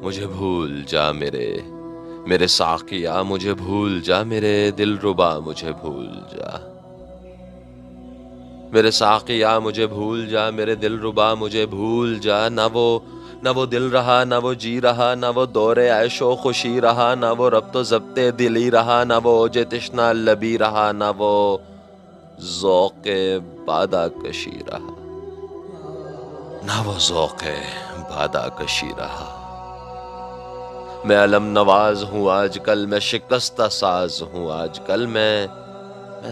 مجھے بھول جا میرے ساقیا، مجھے بھول جا، میرے دل ربا مجھے بھول جا، میرے ساقیا مجھے بھول جا، میرے دل ربا مجھے بھول جا، نہ وہ دل رہا، نہ وہ جی رہا، نہ وہ دور عیش و خوشی رہا، نہ وہ ربط و ضبط دلی رہا، نہ وہ اوج تشنا لبی رہا، نہ وہ ذوق بادہ کشی رہا، نہ وہ ذوق بادہ کشی رہا۔ میں علم نواز ہوں آج کل، میں شکستہ ساز ہوں آج کل، میں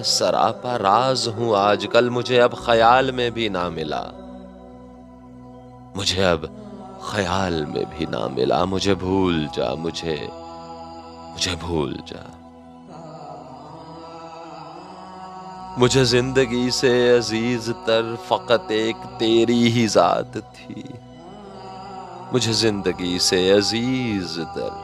سراپا راز ہوں آج کل، مجھے اب خیال میں بھی نہ ملا، مجھے اب خیال میں بھی نہ ملا، مجھے بھول جا، مجھے بھول جا۔ مجھے زندگی سے عزیز تر فقط ایک تیری ہی ذات تھی، مجھے زندگی سے عزیز تر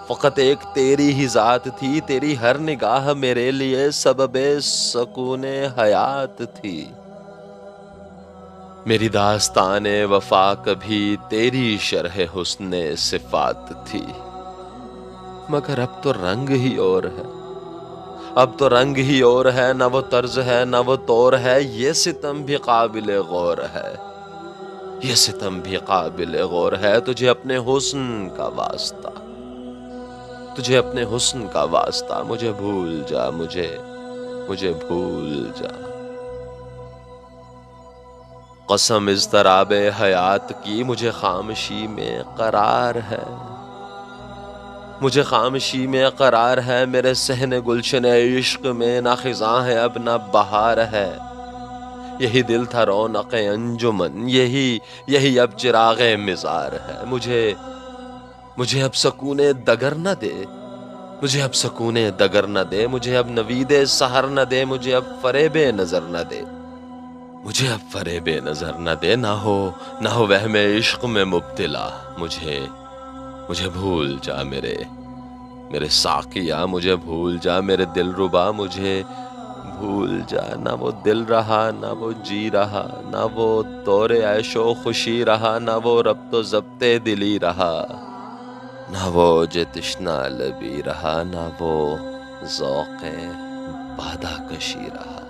فقط ایک تیری ہی ذات تھی، تیری ہر نگاہ میرے لیے سبب سکون حیات تھی، میری داستان وفا کبھی تیری شرح حسن صفات تھی، مگر اب تو رنگ ہی اور ہے، اب تو رنگ ہی اور ہے، نہ وہ طرز ہے نہ وہ طور ہے، یہ ستم بھی قابل غور ہے، یہ ستم بھی قابل غور ہے، تجھے اپنے حسن کا واسطہ، تجھے اپنے حسن کا واسطہ، مجھے بھول جا، مجھے بھول جا۔ قسم اضطراب حیات کی مجھے خاموشی میں قرار ہے، مجھے خاموشی میں قرار ہے، میرے صحن گلشن عشق میں نہ خزاں ہے اب نہ بہار ہے، یہی دل تھا رونق انجمن، یہی اب چراغ مزار ہے، مجھے اب سکون دگر نہ دے، مجھے اب سکون دگر نہ دے، مجھے اب نوید سحر نہ دے، مجھے اب فریب نظر نہ دے، مجھے اب فریب نظر نہ دے، نہ ہو وہم عشق میں مبتلا، مجھے بھول جا میرے ساقیا، مجھے بھول جا، میرے دل ربا مجھے بھول جا، نہ وہ دل رہا، نہ وہ جی رہا، نہ وہ دور عیش و خوشی رہا، نہ وہ ربط و ضبط دلی رہا، نہ وہ اوج تشنا لبی رہا، نہ وہ ذوق بادہ کشی رہا۔